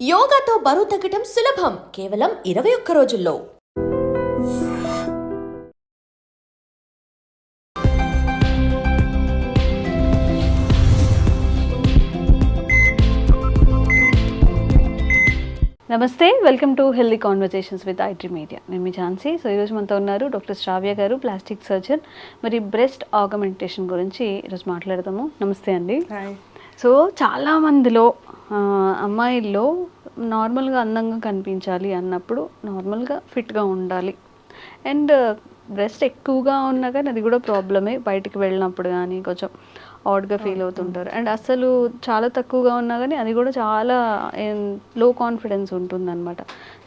యోగాతో బరువు తగ్గటం సులభం కేవలం 21 రోజుల్లో. నమస్తే, welcome to healthy conversations with IT media. నేను మీ ఝాన్సీ. సో ఈరోజు మనతో ఉన్నారు డాక్టర్ శ్రావ్య గారు, ప్లాస్టిక్ సర్జన్. మరి బ్రెస్ట్ ఆగ్మెంటేషన్ గురించి ఈరోజు మాట్లాడదాము. నమస్తే అండి. సో చాలామందిలో అమ్మాయిల్లో నార్మల్గా అందంగా కనిపించాలి అన్నప్పుడు నార్మల్గా ఫిట్గా ఉండాలి. అండ్ బ్రెస్ట్ ఎక్కువగా ఉన్నా కానీ అది కూడా ప్రాబ్లమే. బయటికి వెళ్ళినప్పుడు కానీ కొంచెం ఆడ్గా ఫీల్ అవుతుంటారు. అండ్ అసలు చాలా తక్కువగా ఉన్నా కానీ అది కూడా చాలా లో కాన్ఫిడెన్స్ ఉంటుందన్నమాట.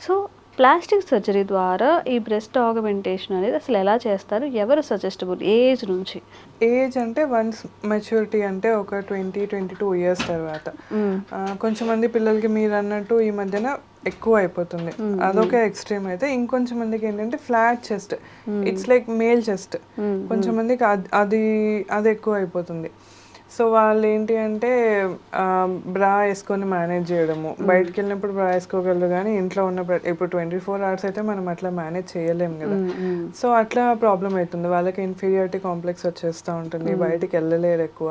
సో ప్లాస్టిక్ సర్జరీ ద్వారా ఈ బ్రెస్ట్ ఆగ్మెంటేషన్ అనేది అసలు ఎలా చేస్తారు, ఎవరు సజెస్టబుల్, ఏజ్ నుంచి? ఏజ్ అంటే వన్స్ మెచ్యూరిటీ అంటే ఒక 20-22 ఇయర్స్ తర్వాత. కొంచెం మంది పిల్లలకి మీరు అన్నట్టు ఈ మధ్యన ఎక్కువ అయిపోతుంది, అదొక ఎక్స్ట్రీమ్. అయితే ఇంకొంచెం మందికి ఏంటంటే flat chest, it's like male chest. కొంచెం మందికి అది ఎక్కువ అయిపోతుంది. సో వాళ్ళు ఏంటి అంటే బ్రా వేసుకొని మేనేజ్ చేయడము. బయటకు వెళ్ళినప్పుడు బ్రా వేసుకోగలరు కానీ ఇంట్లో ఉన్నప్పుడు ఇప్పుడు 24 hours అయితే మనం అట్లా మేనేజ్ చేయలేము కదా. సో అట్లా ప్రాబ్లం అవుతుంది వాళ్ళకి. ఇన్ఫీరియారిటీ కాంప్లెక్స్ వచ్చేస్తూ ఉంటుంది, బయటికి వెళ్ళలేరు ఎక్కువ.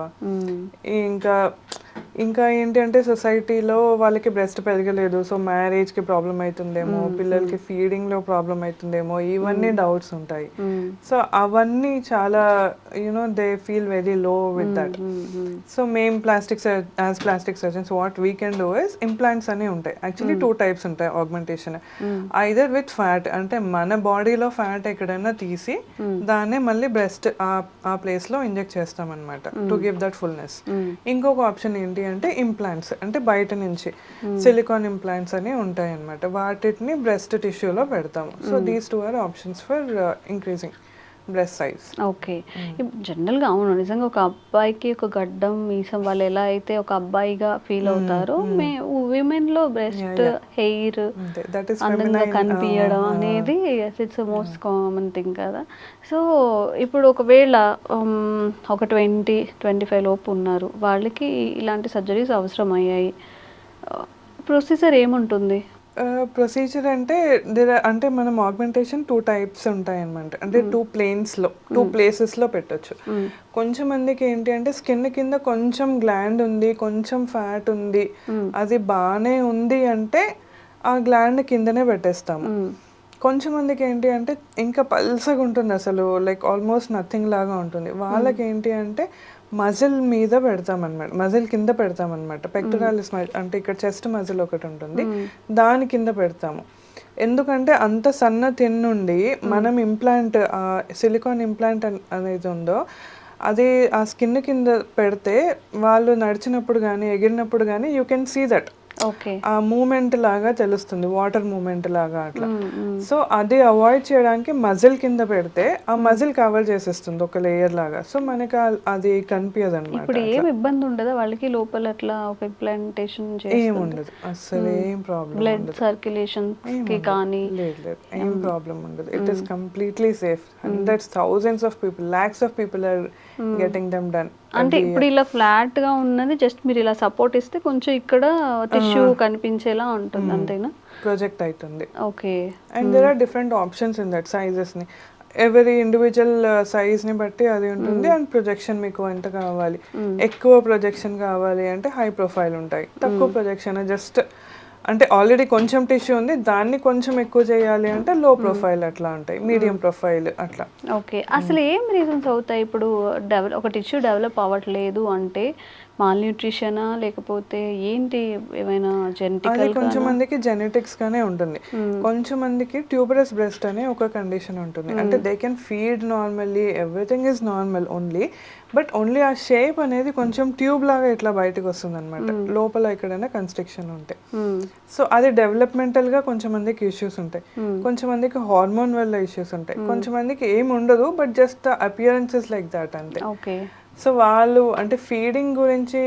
ఇంకా ఏంటి అంటే సొసైటీలో వాళ్ళకి బ్రెస్ట్ పెరగలేదు, సో మ్యారేజ్కి ప్రాబ్లం అవుతుందేమో, పిల్లలకి ఫీడింగ్లో ప్రాబ్లం అవుతుందేమో, ఇవన్నీ డౌట్స్ ఉంటాయి. సో అవన్నీ చాలా they feel very low with that. So మేము as plastic surgeons what we can do is implants అని ఉంటాయి. యాక్చువల్లీ 2 types ఉంటాయి ఆగ్మెంటేషన్. ఐదర్ విత్ ఫ్యాట్, అంటే మన బాడీలో ఫ్యాట్ ఎక్కడైనా తీసి దాన్నే మళ్ళీ బ్రెస్ట్ ఆ ప్లేస్లో ఇంజెక్ట్ చేస్తాం అనమాట, టు గివ్ దట్ ఫుల్నెస్. ఇంకొక ఆప్షన్ ఏంటి అంటే ఇంప్లాంట్స్, అంటే బయట నుంచి సిలికాన్ ఇంప్లాంట్స్ అని ఉంటాయి అనమాట. వాటిని బ్రెస్ట్ టిష్యూలో పెడతాము. So these 2 are options for increasing breast size. Okay. జనరల్గా అవును, నిజంగా ఒక అబ్బాయికి ఒక గడ్డం మీసం వాళ్ళు ఎలా అయితే ఒక అబ్బాయిగా ఫీల్ అవుతారో, విమెన్ లో బ్రెస్ట్ హెయిర్ అందంగా కనిపించడం అనేది ఇట్స్ మోస్ట్ కామన్ థింగ్ కదా. సో ఇప్పుడు ఒకవేళ ఒక 20-25 లోపు ఉన్నారు, వాళ్ళకి ఇలాంటి సర్జరీస్ అవసరం అయ్యాయి, ప్రొసీజర్ ఏముంటుంది? ప్రొసీజర్ అంటే మనం ఆగ్మెంటేషన్ 2 types ఉంటాయి అనమాట. అంటే 2 ప్లేసెస్లో పెట్టచ్చు. కొంచెం మందికి ఏంటి అంటే స్కిన్ కింద కొంచెం గ్లాండ్ ఉంది, కొంచెం ఫ్యాట్ ఉంది, అది బాగానే ఉంది అంటే ఆ గ్లాండ్ కిందనే పెట్టేస్తాము. కొంచెం మందికి ఏంటి అంటే ఇంకా పల్సగా ఉంటుంది, అసలు లైక్ ఆల్మోస్ట్ నథింగ్ లాగా ఉంటుంది. వాళ్ళకి ఏంటి అంటే మజిల్ మీద పెడతామన్నమాట, మజిల్ కింద పెడతామన్నమాట. పెక్టరాలిస్ అంటే ఇక్కడ చెస్ట్ మజిల్ ఒకటి ఉంటుంది, దాని కింద పెడతాము. ఎందుకంటే అంత సన్న తిన్నుండి మనం ఇంప్లాంట్, సిలికాన్ ఇంప్లాంట్ అనేది ఉందో అది ఆ స్కిన్ కింద పెడితే వాళ్ళు నడిచినప్పుడు కానీ ఎగిరినప్పుడు కానీ యూ కెన్ సీ దట్. ఆ మూమెంట్ లాగా తెలుస్తుంది, వాటర్ మూమెంట్ లాగా అట్లా. సో అది అవాయిడ్ చేయడానికి మజిల్ కింద పెడితే ఆ మజిల్ కవర్ చేసేస్తుంది ఒక లేయర్ లాగా. సో మనకి అది కనిపించదు అనమాట. ఇప్పుడు ఏం ఇబ్బంది ఉండదు వాళ్ళకి లోపల అట్లా ఒక ఇంప్లాంటేషన్ ఏం ఉండదు, అసలు ఏం ప్రాబ్లం, బ్లడ్ సర్క్యులేషన్ కి కానీ లేదు, ఏం ప్రాబ్లం ఉండదు. It is completely safe. Hundreds, thousands of people, lakhs of people are getting them done. అంటే ఇప్పుడు ఇలా ఫ్లాట్ గా ఉన్నది జస్ట్ మీరు ఇలా సపోర్ట్ ఇస్తే కొంచెం ఇక్కడ టిష్యూ కనిపించేలా ఉంటుంది, అంతేనా? ప్రొజెక్ట్ అవుతుంది. Okay. And there are different options in that, sizes ని ఎవరీ ఇండివిజువల్ సైజ్ ని బట్టి అది ఉంటుంది. అండ్ ప్రొజెక్షన్ మీకు ఎంత కావాలి, ఎక్కువ ప్రొజెక్షన్ కావాలి అంటే హై ప్రొఫైల్ ఉంటాయి, తక్కువ ప్రొజెక్షన్ జస్ట్ అంటే ఆల్రెడీ కొంచెం టిష్యూ ఉంది దాన్ని కొంచెం ఎక్కువ చేయాలి అంటే లో ప్రొఫైల్ అట్లా ఉంటాయి, మీడియం ప్రొఫైల్ అట్లా. ఓకే. అసలు ఏం రీజన్స్ అవుతాయి ఇప్పుడు ఒక టిష్యూ డెవలప్ అవ్వట్లేదు అంటే? మాల్ న్యూట్రిషనా లేకపోతే ఏంటి, ఏమైనా జెనెటిక్? కొంచెం మందికి జెనెటిక్స్ గానే ఉంటుంది, కొంచెం మందికి ట్యూబరస్ బ్రెస్ట్ అనే ఒక కండిషన్ ఉంటుంది. అంటే they can feed normally, everything is normal only, but only ఆ షేప్ అనేది కొంచెం ట్యూబ్ లాగా ఇట్లా బయటకు వస్తుంది అనమాట, లోపల ఎక్కడైనా కన్స్ట్రక్షన్ ఉంటే. సో అది డెవలప్మెంటల్ గా కొంచెం మందికి ఇష్యూస్ ఉంటాయి, కొంచెం మందికి హార్మోన్ వల్ల ఇష్యూస్ ఉంటాయి, కొంచెం మందికి ఏం ఉండదు but just appearances like that అంతే. సో వాళ్ళు అంటే ఫీడింగ్ గురించి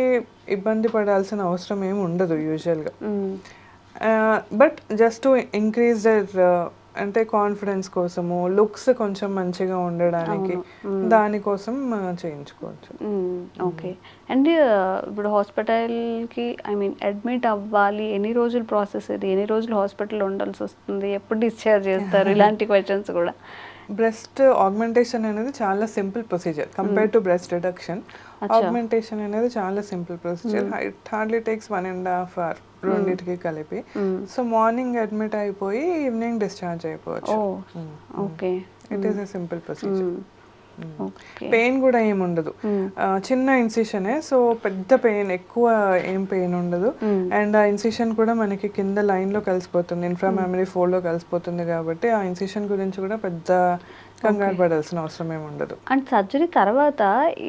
ఇబ్బంది పడాల్సిన అవసరం ఏమి ఉండదు యూజువల్గా. But just to increase their అంటే కాన్ఫిడెన్స్ కోసము, లుక్స్ కొంచెం మంచిగా ఉండడానికి, దానికోసం చేయించుకోవచ్చు. ఓకే. అండ్ ఇప్పుడు హాస్పిటల్కి అడ్మిట్ అవ్వాలి, ఎన్ని రోజులు ప్రాసెస్ ఇది, ఎన్ని రోజులు హాస్పిటల్లో ఉండాల్సి వస్తుంది, ఎప్పుడు డిశ్చార్జ్ చేస్తారు, ఇలాంటి క్వశ్చన్స్ కూడా. బ్రెస్ట్ ఆగ్మెంటేషన్ అనేది చాలా simple procedure compare to breast reduction. Augmentation అనేది చాలా simple procedure. It hardly takes 1.5 hours రెండింటికి కలిపి. సో మార్నింగ్ అడ్మిట్ అయిపోయి ఈవినింగ్ డిశ్చార్జ్ అయిపోవచ్చు. Okay, it is a simple procedure. Pain కూడా ఏమి ఉండదు, చిన్న ఇన్సిషనే, సో పెద్ద పెయిన్, ఎక్కువ ఏం పెయిన్ ఉండదు. అండ్ ఆ ఇన్సిషన్ కూడా మనకి కింద లైన్ లో కలిసిపోతుంది, ఇన్ఫ్రామామరీ ఫోల్డ్ లో కలిసిపోతుంది, కాబట్టి ఆ ఇన్సిషన్ గురించి కూడా పెద్ద కంగారు పడాల్సిన అవసరం ఏమి ఉండదు. అండ్ సర్జరీ తర్వాత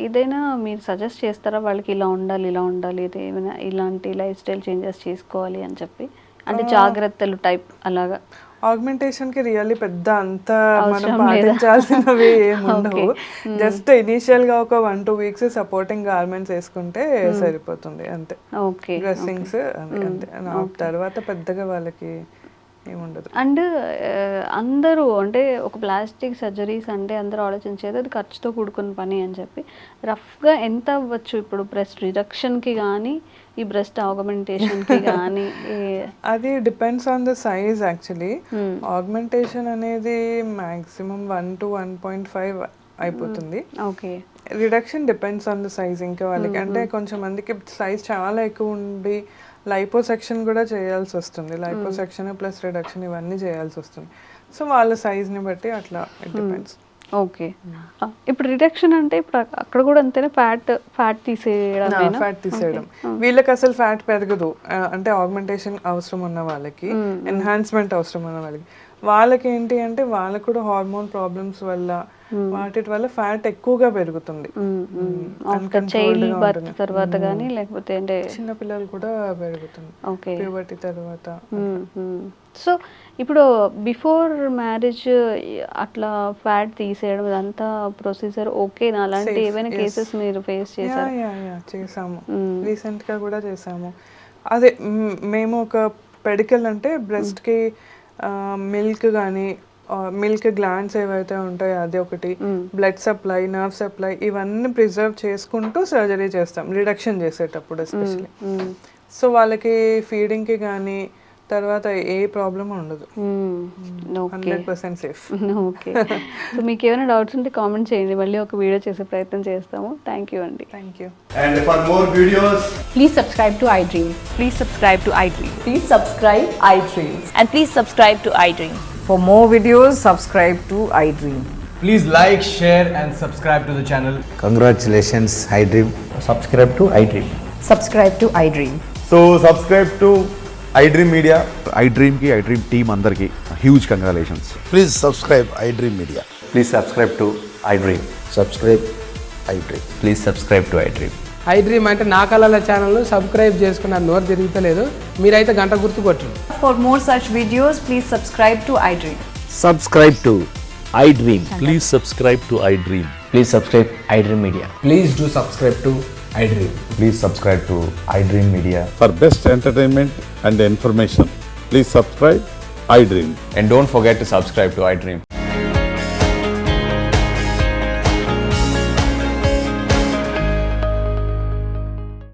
ఏదైనా మీరు సజెస్ట్ చేస్తారా వాళ్ళకి, ఇలా ఉండాలి ఇలా ఉండాలి, ఇది ఏమైనా ఇలాంటి లైఫ్ స్టైల్ చేంజెస్ చేసుకోవాలి అని చెప్పి, అంటే జాగ్రత్తలు టైప్ అలాగా? ఆగ్మెంటేషన్ కి రియల్లీ పెద్ద అంత మనం పాటించాల్సినవి ఏమి ఉండవు. జస్ట్ ఇనిషియల్ గా ఒక 1-2 weeks సపోర్టింగ్ గార్మెంట్స్ వేసుకుంటే సరిపోతుంది అంతే. డ్రెస్సింగ్స్ అంతే, తర్వాత పెద్దగా వాళ్ళకి ఏముండదు. అండ్ అందరూ అంటే ఒక ప్లాస్టిక్ సర్జరీస్ అంటే అందరూ ఆలోచించేది అది ఖర్చుతో కూడుకున్న పని అని చెప్పి, రఫ్గా ఎంత అవ్వచ్చు ఇప్పుడు బ్రెస్ట్ రిడక్షన్కి కానీ ఈ బ్రెస్ట్ ఆగ్మెంటేషన్కి కానీ? అది depends on the size actually. Augmentation అనేది మాక్సిమం 1 to 1.5 అయిపోతుంది. Okay. Reduction depends on the size. ఇంకా వాళ్ళకి అంటే కొంచెం మందికి సైజ్ చాలా ఎక్కువ ఉండి లైపోసెక్షన్ కూడా చేయాల్సి వస్తుంది. లైపోసెక్షన్ ప్లస్ రిడక్షన్ ఇవన్నీ చేయాల్సి వస్తుంది. సో వాళ్ళ సైజ్ని బట్టి అట్లా ఇట్ డిపెండ్స్. ఓకే. ఇప్పుడు రిడక్షన్ అంటే ఇప్పుడు అక్కడ కూడా అంతేనా, ఫ్యాట్ తీసేయడం? ఫ్యాట్ తీసేయడం. వీళ్ళకి అసలు ఫ్యాట్ పెరగదు, అంటే ఆగ్మెంటేషన్ అవసరం ఉన్న వాళ్ళకి, ఎన్హాన్స్మెంట్ అవసరం ఉన్న వాళ్ళకి ఏంటి అంటే వాళ్ళకు కూడా హార్మోన్ ప్రాబ్లమ్స్ వల్ల వాటి వల్ల ఫ్యాట్ ఎక్కువగా పెరుగుతుంది. తర్వాత కానీ లేకపోతే అంటే చిన్న పిల్లలు కూడా పెరుగుతుంది ప్యూబర్టీ తర్వాత. సో ఇప్పుడు బిఫోర్ మ్యారేజ్ అట్లా ఫ్యాట్ తీసేయడం ఇదంతా ప్రొసీజర్ ఓకేనా? అలాంటి ఏమైనా కేసెస్ మీరు ఫేస్ చేశారు? చేసాము, రీసెంట్ గా కూడా చేసాము. అదే మేము ఒక పెడికల్ అంటే బ్రెస్ట్ కి మిల్క్ కానీ, మిల్క్ గ్లాండ్స్ ఏవైతే ఉంటాయో అది ఒకటి, బ్లడ్ సప్లై, నర్వ్ సప్లై ఇవన్నీ ప్రిజర్వ్ చేసుకుంటూ సర్జరీ చేస్తాం రిడక్షన్ చేసేటప్పుడు ఎస్పెషల్లీ. సో వాళ్ళకి ఫీడింగ్కి కానీ తర్వాత ఏ ప్రాబ్లం ఉండదు, 100% సేఫ్. ఓకే. సో మీకు ఏమైనా డౌట్స్ ఉంటే కామెంట్ చేయండి, మళ్ళీ ఒక వీడియో చేసే ప్రయత్నం చేస్తాము. థ్యాంక్ యూ అండి. Thank you. And for more videos, Please subscribe to iDream. Please subscribe to iDream. Please subscribe iDream. And please subscribe to iDream. For more videos, subscribe to iDream. please like, share and subscribe to the channel. Congratulations, iDream. Subscribe to iDream. Subscribe to iDream. So subscribe to iDream Media. iDream team andarki huge congratulations. Please subscribe iDream Media. Please subscribe to iDream. Subscribe iDream. Please subscribe to iDream. iDream అంటే నా కళల ఛానల్ను subscribe చేసుకున్న నోరు తిరుగుతలేదు, మీరైతే గంట గుర్తు కొట్టండి. For more such videos, please subscribe to iDream. Subscribe to iDream. Please subscribe to iDream. Please subscribe iDream Media. Please do subscribe to iDream. Please subscribe to iDream Media. For best entertainment and information, please subscribe iDream. And don't forget to subscribe to iDream.